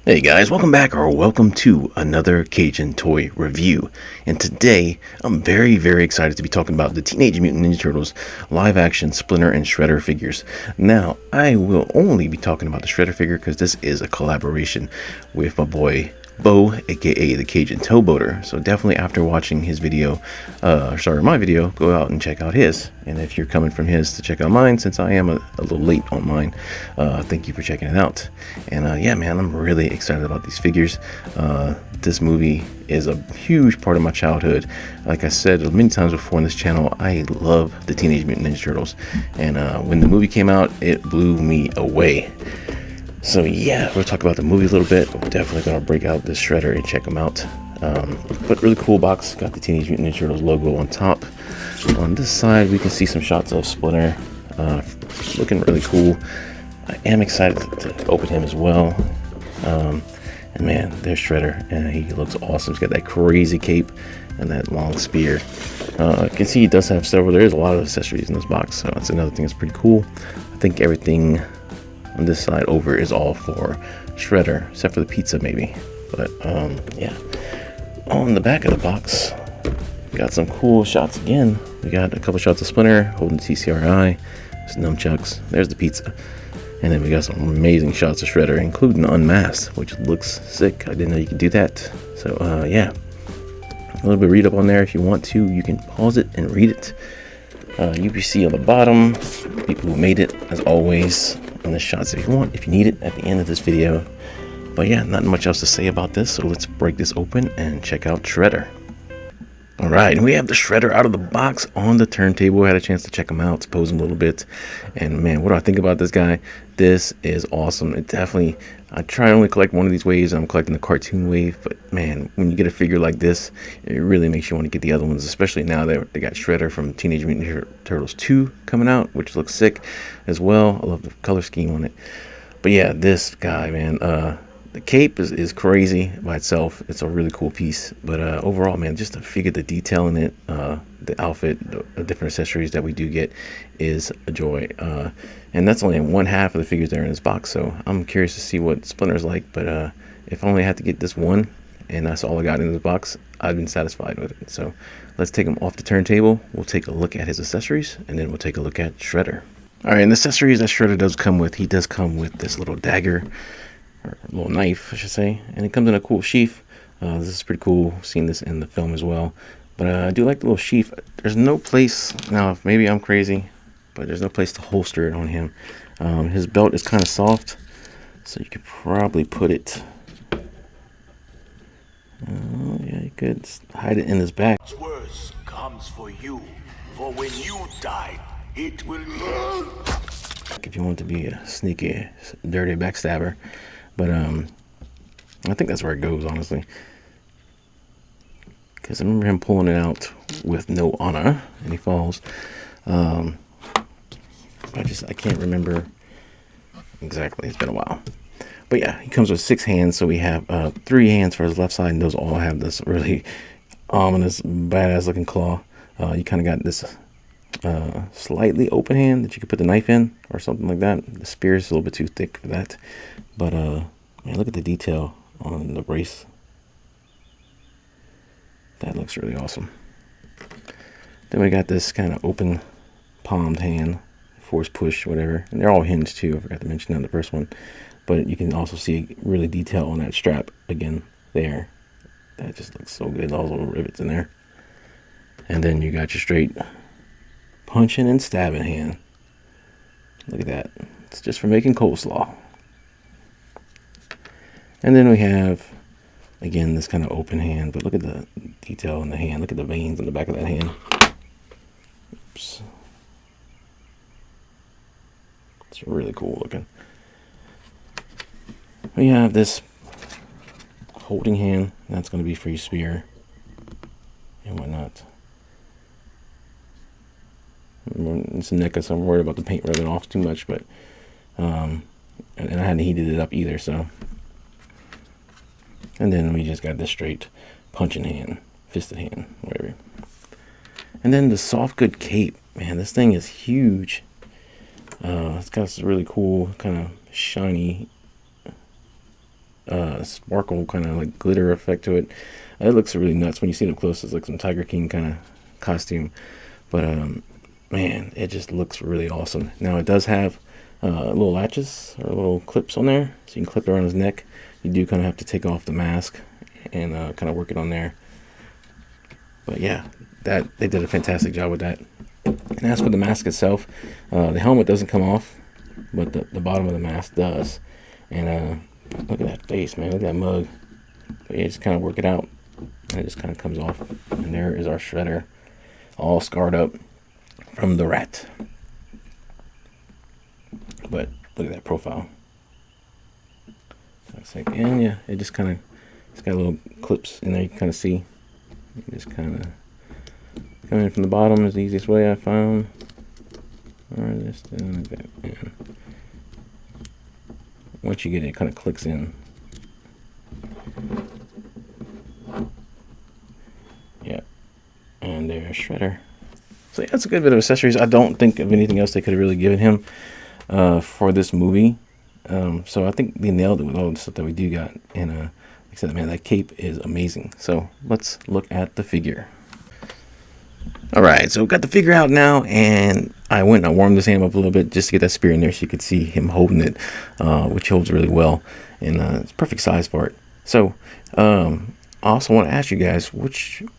Hey guys, welcome back or welcome to another Kajun toy review. And today I'm very excited to be talking about the Teenage Mutant Ninja Turtles live action Splinter and Shredder figures. Now, I will only be talking about the Shredder figure because this is a collaboration with my boy Bo, aka the Kajun Towboater. So definitely after watching his video, my video, go out and check out his. And if you're coming from his to check out mine, since I am a little late on mine, thank you for checking it out. And yeah, man, I'm really excited about these figures. This movie is a huge part of my childhood. Like I said many times before on this channel, I love the Teenage Mutant Ninja Turtles. And when the movie came out, it blew me away. So yeah, we'll talk about the movie a little bit. We're definitely going to break out this Shredder and check them out. But really cool box. Got the Teenage Mutant Ninja Turtles logo on top. On this side, we can see some shots of Splinter. Looking really cool. I am excited to open him as well. And man, there's Shredder. And he looks awesome. He's got that crazy cape and that long spear. You can see he does have several. There is a lot of accessories in this box. So that's another thing that's pretty cool. I think everything on this side over is all for Shredder, except for the pizza maybe. But yeah, on the back of the box, got some cool shots again. We got a couple shots of Splinter holding the TCRI, some nunchucks. There's the pizza, and then we got some amazing shots of Shredder, including unmasked, which looks sick. I didn't know you could do that. So yeah, a little bit of read up on there if you want to. You can pause it and read it. UPC on the bottom, people who made it as always. On the shots if you want, if you need it at the end of this video. But yeah, not much else to say about this, so let's break this open and check out Shredder. Alright, and we have the Shredder out of the box on the turntable. I had a chance to check him out, to pose him a little bit, and man, what do I think about this guy? This is awesome. It definitely, I try to only collect one of these waves. I'm collecting the cartoon wave, but man, when you get a figure like this, it really makes you want to get the other ones, especially now that they got Shredder from Teenage Mutant Ninja Turtles 2 coming out, which looks sick as well. I love the color scheme on it. But yeah, this guy, man, the cape is crazy by itself. It's a really cool piece. But overall, man, just to figure the detail in it, the outfit, the different accessories that we do get is a joy. And that's only one half of the figures that are in this box. So I'm curious to see what Splinter's like. But if I only had to get this one, and that's all I got in this box, I've been satisfied with it. So let's take him off the turntable. We'll take a look at his accessories, and then we'll take a look at Shredder. All right, and the accessories that Shredder does come with, he does come with this little dagger, or a little knife, I should say, and it comes in a cool sheath. This is pretty cool. Seen this in the film as well, but I do like the little sheath. There's no place now. Maybe I'm crazy, but there's no place to holster it on him. His belt is kind of soft, so you could probably put it. Yeah, you could hide it in his back. Worse comes for you, for when you die, it will. If you want to be a sneaky, dirty backstabber. But I think that's where it goes, honestly. Because I remember him pulling it out with no honor, and he falls. I can't remember exactly. It's been a while. But yeah, he comes with 6 hands. So we have 3 hands for his left side, and those all have this really ominous, badass looking claw. You kind of got this slightly open hand that you could put the knife in or something like that. The spear is a little bit too thick for that, but man, look at the detail on the brace. That looks really awesome. Then we got this kind of open palmed hand, force push, whatever, and they're all hinged too. I forgot to mention that in the first one, but you can also see really detail on that strap again there. That just looks so good. All those little rivets in there, and then you got your straight punching and stabbing hand. Look at that. It's just for making coleslaw. And then we have, again, this kind of open hand, but look at the detail in the hand. Look at the veins on the back of that hand. Oops. It's really cool looking. We have this holding hand. That's going to be for your spear and whatnot. It's a NECA, so I'm worried about the paint rubbing off too much, but and I hadn't heated it up either, so. And then we just got this straight punching hand, fisted hand, whatever. And then the soft good cape, man, this thing is huge. It's got this really cool kind of shiny sparkle kind of like glitter effect to it. It looks really nuts when you see it up close. It's like some Tiger King kind of costume, but man, it just looks really awesome. Now it does have little latches or little clips on there, so you can clip it around his neck. You do kind of have to take off the mask and kind of work it on there. But yeah, that they did a fantastic job with that. And as for the mask itself, the helmet doesn't come off, but the bottom of the mask does. And look at that face, man. Look at that mug. But yeah, just kind of work it out, and it just kind of comes off. And there is our Shredder, all scarred up from the rat. But look at that profile. And yeah, it just kind of, it's got little clips in there you can kind of see. You just kind of come in from the bottom is the easiest way I found. Or just like that. And once you get it, it kind of clicks in. Yeah, and there's Shredder. So yeah, that's a good bit of accessories. I don't think of anything else they could have really given him for this movie. So I think they nailed it with all the stuff that we do got. And like I said, man, that cape is amazing. So let's look at the figure. All right, so we've got the figure out now, and I went and I warmed this hand up a little bit just to get that spear in there so you could see him holding it, which holds really well, and it's perfect size for it. So I also want to ask you guys,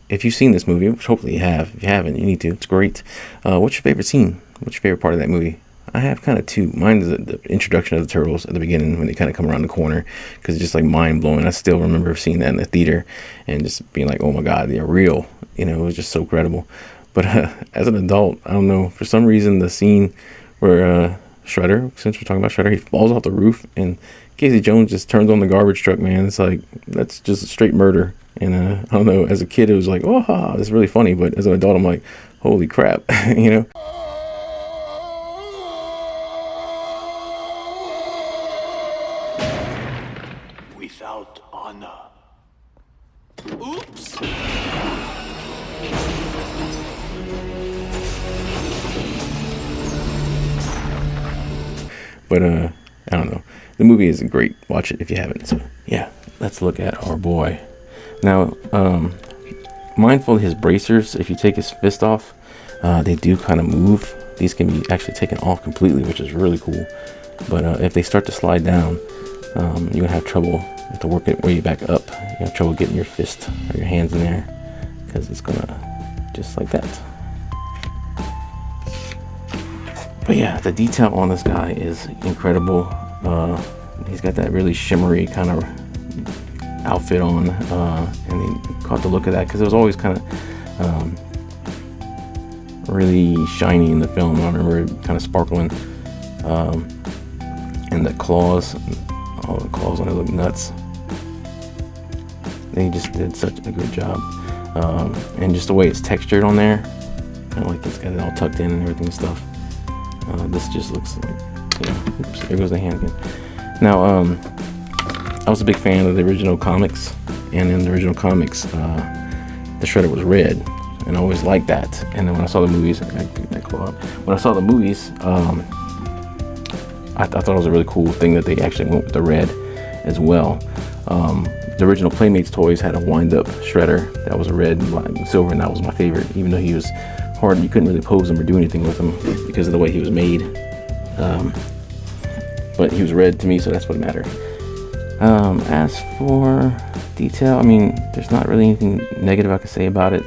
if you've seen this movie, which hopefully you have. If you haven't, you need to. It's great. What's your favorite scene? What's your favorite part of that movie? I have kind of two. Mine is the introduction of the turtles at the beginning when they kind of come around the corner, because it's just like mind blowing. I still remember seeing that in the theater and just being like, oh my God, they're real. You know, it was just so credible. But as an adult, I don't know, for some reason the scene where Shredder, since we're talking about Shredder, he falls off the roof and Casey Jones just turns on the garbage truck, man. It's like, that's just straight murder. And I don't know, as a kid it was like, oh, it's really funny. But as an adult, I'm like, holy crap, you know? Without honor. Oops! But I don't know. The movie is great. Watch it if you haven't. So yeah, let's look at our boy. Now, mindful of his bracers, if you take his fist off, they do kind of move. These can be actually taken off completely, which is really cool. But if they start to slide down, you're gonna have trouble. You have to work it way back up. You have trouble getting your fist or your hands in there, because it's gonna just like that. But yeah, the detail on this guy is incredible. He's got that really shimmery kind of outfit on, and he caught the look of that because it was always kind of really shiny in the film. I remember it kind of sparkling, and the claws, all the claws on it look nuts. They just did such a good job, and just the way it's textured on there, kind of like it's got it all tucked in and everything and stuff. This just looks like, oops, there goes the hand again. Now, I was a big fan of the original comics, and in the original comics, the Shredder was red, and I always liked that. And then when I saw the movies, when I saw the movies, I thought it was a really cool thing that they actually went with the red as well. The original Playmates toys had a wind-up Shredder that was a red, black, and silver, and that was my favorite, even though he was hard. You couldn't really pose him or do anything with him because of the way he was made. But he was red to me, so that's what mattered. As for detail, I mean, there's not really anything negative I can say about it.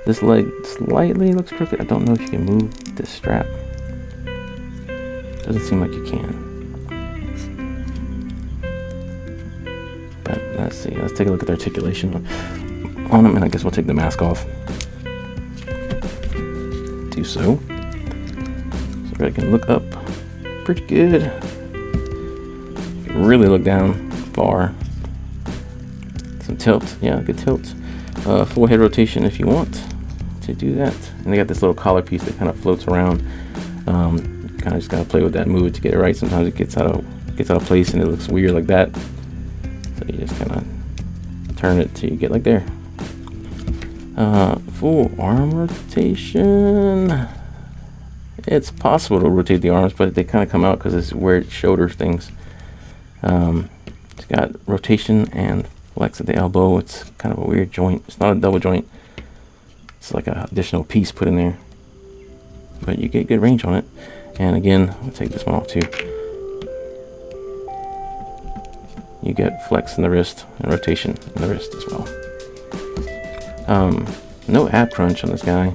This leg slightly looks crooked. I don't know if you can move this strap. Doesn't seem like you can. But let's see. Let's take a look at the articulation on him, and I guess we'll take the mask off. Do so. So I can look up pretty good. Really look down far. Some tilt, yeah, good tilt. Full head rotation if you want to do that. And they got this little collar piece that kind of floats around. Kind of just gotta play with that, move it to get it right. Sometimes it gets out of place and it looks weird like that. So you just kind of turn it till you get like there. Full arm rotation. It's possible to rotate the arms, but they kind of come out because it's weird shoulder things. Just got rotation and flex at the elbow. It's kind of a weird joint. It's not a double joint. It's like an additional piece put in there. But you get good range on it. And again, I'll take this one off too. You get flex in the wrist and rotation in the wrist as well. No ab crunch on this guy.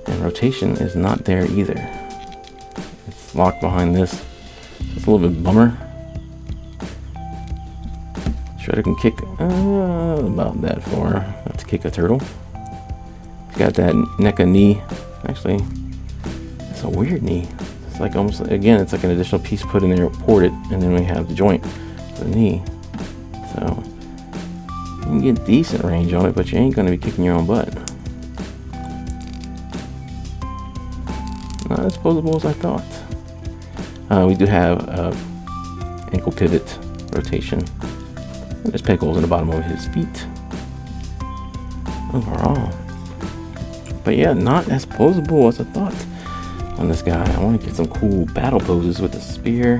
And rotation is not there either. It's locked behind this. It's a little bit bummer. Shredder can kick about that far. Not to kick a turtle. He's got that NECA knee. Actually, it's a weird knee. It's like almost, again, it's like an additional piece put in there, ported, and then we have the joint for the knee. So you can get decent range on it, but you ain't going to be kicking your own butt. Not as posable as I thought. We do have ankle pivot rotation. There's peg holes in the bottom of his feet. Overall. But yeah, not as posable as I thought on this guy. I want to get some cool battle poses with the spear,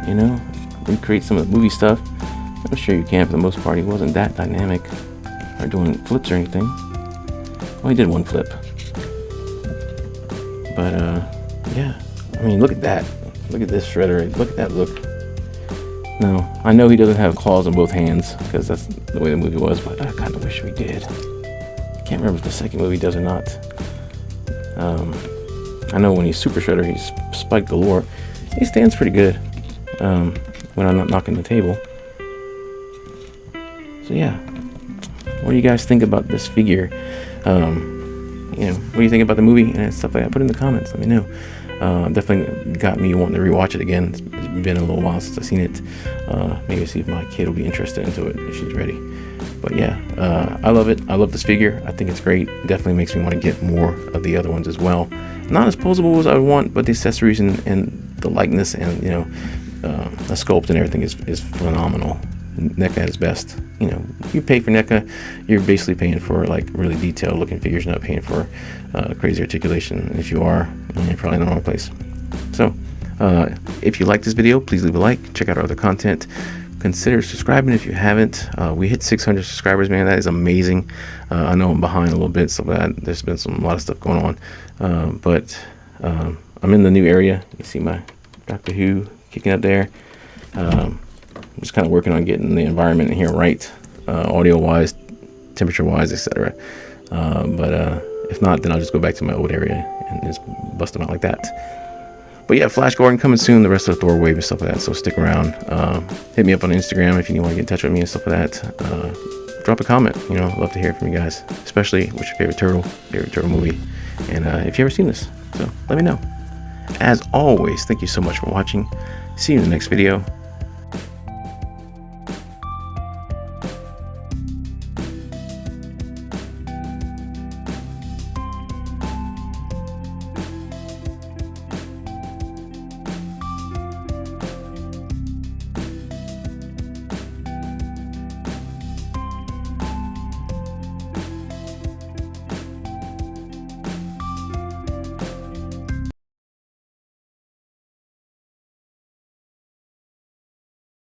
you know, recreate some of the movie stuff. I'm sure you can for the most part. He wasn't that dynamic or doing flips or anything. Well, he did one flip. But yeah, I mean, look at that. Look at this Shredder. Look at that look. No, I know he doesn't have claws on both hands because that's the way the movie was, but I kind of wish we did. I can't remember if the second movie does or not. I know when he's Super Shredder, he's spike galore. He stands pretty good when I'm not knocking the table. So yeah, what do you guys think about this figure? You know, what do you think about the movie and stuff like that? Put in the comments. Let me know. Definitely got me wanting to rewatch it again. It's been a little while since I've seen it. Maybe see if my kid will be interested into it if she's ready. But yeah, I love it. I love this figure. I think it's great. Definitely makes me want to get more of the other ones as well. Not as posable as I would want, but the accessories and the likeness and, you know, the sculpt and everything is phenomenal. NECA is best. You know, you pay for NECA, you're basically paying for like really detailed looking figures. You're not paying for crazy articulation. If you are, you're probably in the wrong place. So if you like this video, please leave a like. Check out our other content. Consider subscribing if you haven't. We hit 600 subscribers, man. That is amazing. I know I'm behind a little bit, so there's been a lot of stuff going on. But I'm in the new area. You see my Doctor Who kicking up there. I'm just kind of working on getting the environment in here right, audio-wise, temperature-wise, etc. But if not, then I'll just go back to my old area and just bust them out like that. But yeah, Flash Gordon coming soon, the rest of the Thor wave and stuff like that, so stick around. Hit me up on Instagram if you want to get in touch with me and stuff like that. Drop a comment, you know, love to hear from you guys, especially what's your favorite turtle movie, and if you ever seen this, so let me know. As always, thank you so much for watching. See you in the next video.